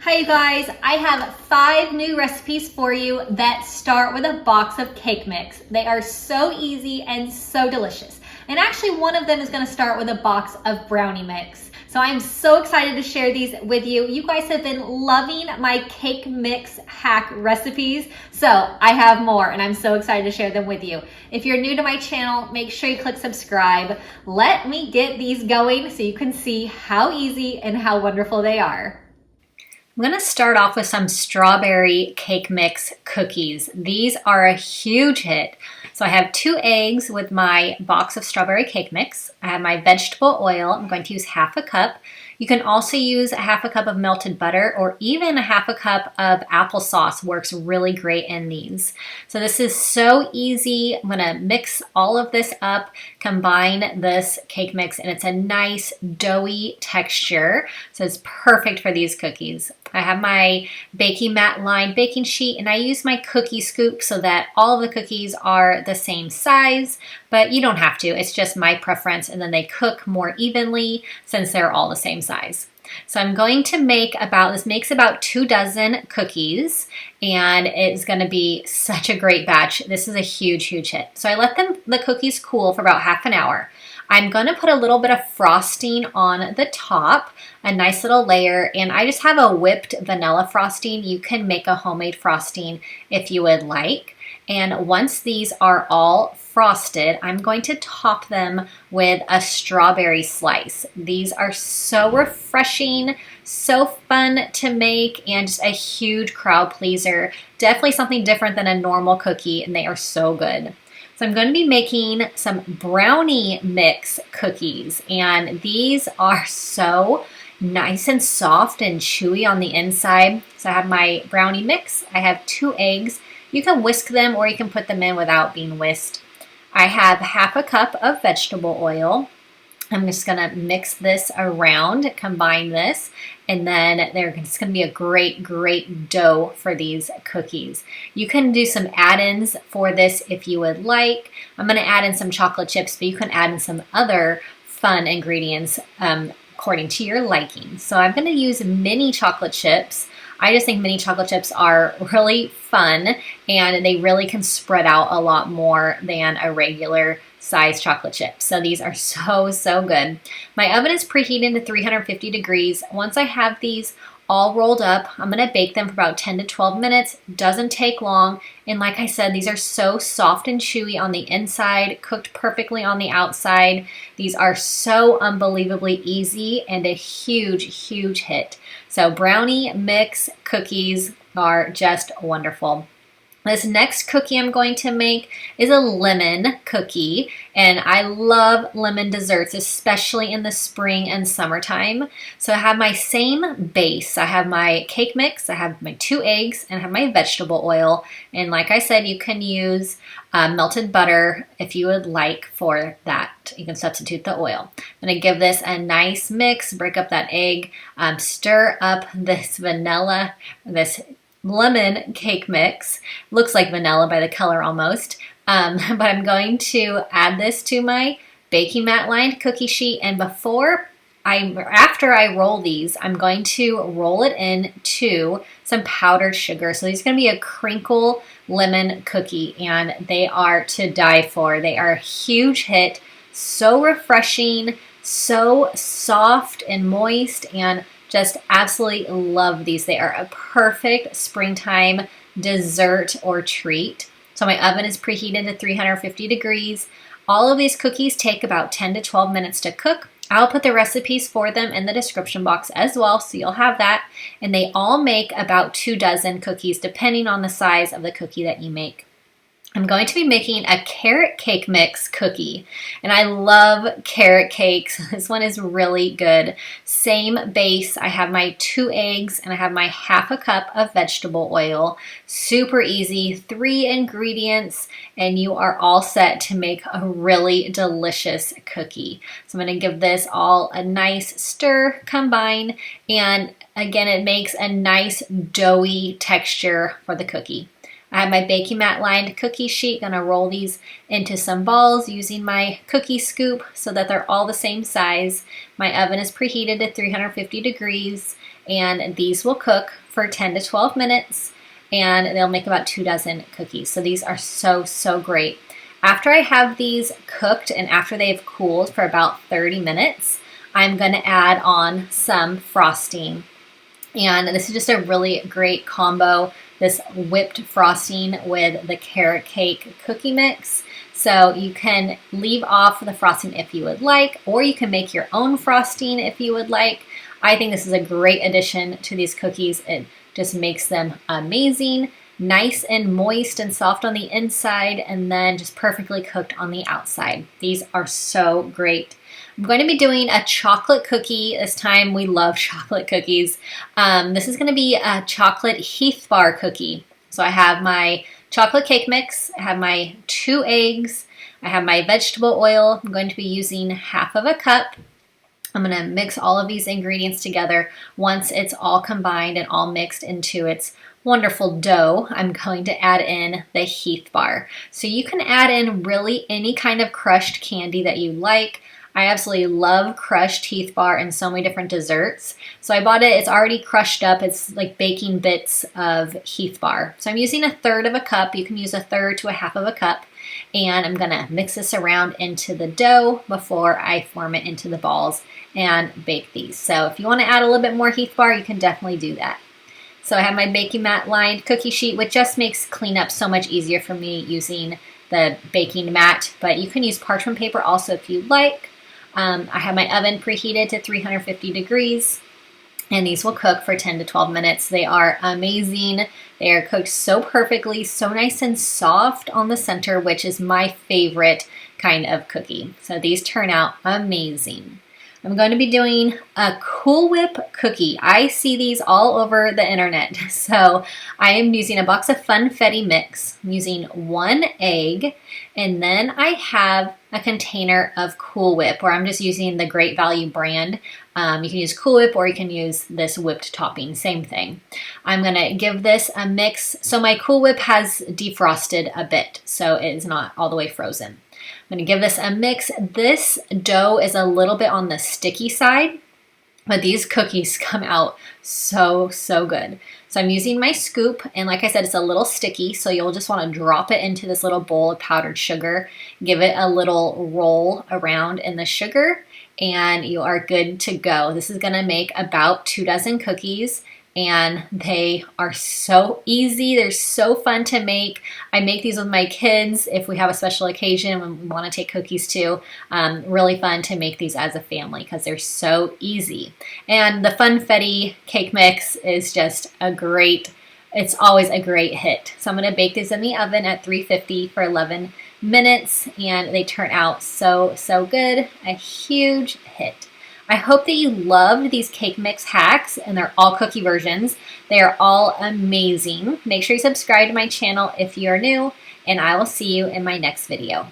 Hi you guys, I have 5 new recipes for you that start with a box of cake mix. They are so easy and so delicious. And actually one of them is going to start with a box of brownie mix. So I'm so excited to share these with you. You guys have been loving my cake mix hack recipes. So I have more and I'm so excited to share them with you. If you're new to my channel, make sure you click subscribe. Let me get these going so you can see how easy and how wonderful they are. I'm going to start off with some strawberry cake mix cookies. These are a huge hit. So I have 2 eggs with my box of strawberry cake mix. I have my vegetable oil. I'm going to use half a cup. You can also use a half a cup of melted butter or even a half a cup of applesauce works really great in these. So this is so easy. I'm going to mix all of this up, combine this cake mix, and it's a nice doughy texture. So it's perfect for these cookies. I have my baking mat lined baking sheet and I use my cookie scoop so that all the cookies are the same size, but you don't have to. It's just my preference, and then they cook more evenly since they're all the same size. So I'm going to make this makes about 2 dozen cookies, and it's going to be such a great batch. This is a huge hit. So I let the cookies cool for about half an hour. I'm going to put a little bit of frosting on the top, a nice little layer, and I just have a whipped vanilla frosting. You can make a homemade frosting if you would like. And once these are all frosted, I'm going to top them with a strawberry slice. These are so refreshing, so fun to make, and just a huge crowd pleaser. Definitely something different than a normal cookie, and they are so good. So I'm going to be making some brownie mix cookies, and these are so nice and soft and chewy on the inside. So I have my brownie mix. I have 2 eggs. You can whisk them or you can put them in without being whisked. I have half a cup of vegetable oil. I'm just going to mix this around, combine this, and then it's going to be a great dough for these cookies. You can do some add-ins for this if you would like. I'm going to add in some chocolate chips, but you can add in some other fun ingredients according to your liking. So I'm going to use mini chocolate chips. I just think mini chocolate chips are really fun and they really can spread out a lot more than a regular size chocolate chip. So these are so good. My oven is preheated to 350 degrees. Once I have these all rolled up, I'm going to bake them for about 10 to 12 minutes. Doesn't take long. And like I said, these are so soft and chewy on the inside, cooked perfectly on the outside. These are so unbelievably easy and a huge hit. So brownie mix cookies are just wonderful. This next cookie I'm going to make is a lemon cookie, and I love lemon desserts, especially in the spring and summertime. So I have my same base. I have my cake mix, I have my 2 eggs, and I have my vegetable oil. And like I said, you can use melted butter if you would like for that. You can substitute the oil. I'm going to give this a nice mix, break up that egg, stir up this lemon cake mix. Looks like vanilla by the color almost. But I'm going to add this to my baking mat lined cookie sheet, and after I roll these, I'm going to roll it into some powdered sugar. So these are going to be a crinkle lemon cookie, and they are to die for. They are a huge hit, so refreshing, so soft and moist, and just absolutely love these. They are a perfect springtime dessert or treat. So my oven is preheated to 350 degrees. All of these cookies take about 10 to 12 minutes to cook. I'll put the recipes for them in the description box as well, so you'll have that. And they all make about 2 dozen cookies, depending on the size of the cookie that you make. I'm going to be making a carrot cake mix cookie, and I love carrot cakes. This one is really good. Same base. I have my 2 eggs and I have my half a cup of vegetable oil. Super easy, 3 ingredients, and you are all set to make a really delicious cookie. So I'm going to give this all a nice stir, combine, and again, it makes a nice doughy texture for the cookie. I have my baking mat lined cookie sheet. Gonna roll these into some balls using my cookie scoop so that they're all the same size. My oven is preheated to 350 degrees, and these will cook for 10 to 12 minutes, and they'll make about 2 dozen cookies. So these are so, so great. After I have these cooked and after they've cooled for about 30 minutes, I'm going to add on some frosting. And this is just a really great combo, this whipped frosting with the carrot cake cookie mix. So you can leave off the frosting if you would like, or you can make your own frosting if you would like. I think this is a great addition to these cookies. It just makes them amazing, nice and moist and soft on the inside, and then just perfectly cooked on the outside. These are so great. I'm going to be doing a chocolate cookie. This time we love chocolate cookies. This is going to be a chocolate heath bar cookie. So I have my chocolate cake mix, I have my 2 eggs, I have my vegetable oil. I'm going to be using half of a cup. I'm going to mix all of these ingredients together. Once it's all combined and all mixed into its wonderful dough, I'm going to add in the heath bar. So you can add in really any kind of crushed candy that you like. I absolutely love crushed heath bar in so many different desserts. So I bought it, it's already crushed up. It's like baking bits of heath bar. So I'm using 1/3 of a cup. You can use 1/3 to 1/2 of a cup. And I'm gonna mix this around into the dough before I form it into the balls and bake these. So if you wanna add a little bit more heath bar, you can definitely do that. So I have my baking mat lined cookie sheet, which just makes cleanup so much easier for me using the baking mat, but you can use parchment paper also if you'd like. I have my oven preheated to 350 degrees, and these will cook for 10 to 12 minutes. They are amazing. They are cooked so perfectly, so nice and soft on the center, which is my favorite kind of cookie. So these turn out amazing. I'm going to be doing a Cool Whip cookie. I see these all over the internet. So I am using a box of Funfetti mix. I'm using 1 egg, and then I have a container of Cool Whip, where I'm just using the Great Value brand. You can use Cool Whip or you can use this whipped topping, same thing. I'm gonna give this a mix. So my Cool Whip has defrosted a bit, so it's not all the way frozen. I'm gonna give this a mix. This dough is a little bit on the sticky side, but these cookies come out so, so good. So I'm using my scoop, and like I said, it's a little sticky, so you'll just wanna drop it into this little bowl of powdered sugar, give it a little roll around in the sugar, and you are good to go. This is gonna make about 2 dozen cookies, and they are so easy. They're so fun to make. I make these with my kids if we have a special occasion when we want to take cookies too. Really fun to make these as a family because they're so easy. And the Funfetti cake mix is just it's always a great hit. So I'm going to bake these in the oven at 350 for 11 minutes, and they turn out so, so good. A huge hit. I hope that you loved these cake mix hacks, and they're all cookie versions. They are all amazing. Make sure you subscribe to my channel if you are new, and I will see you in my next video.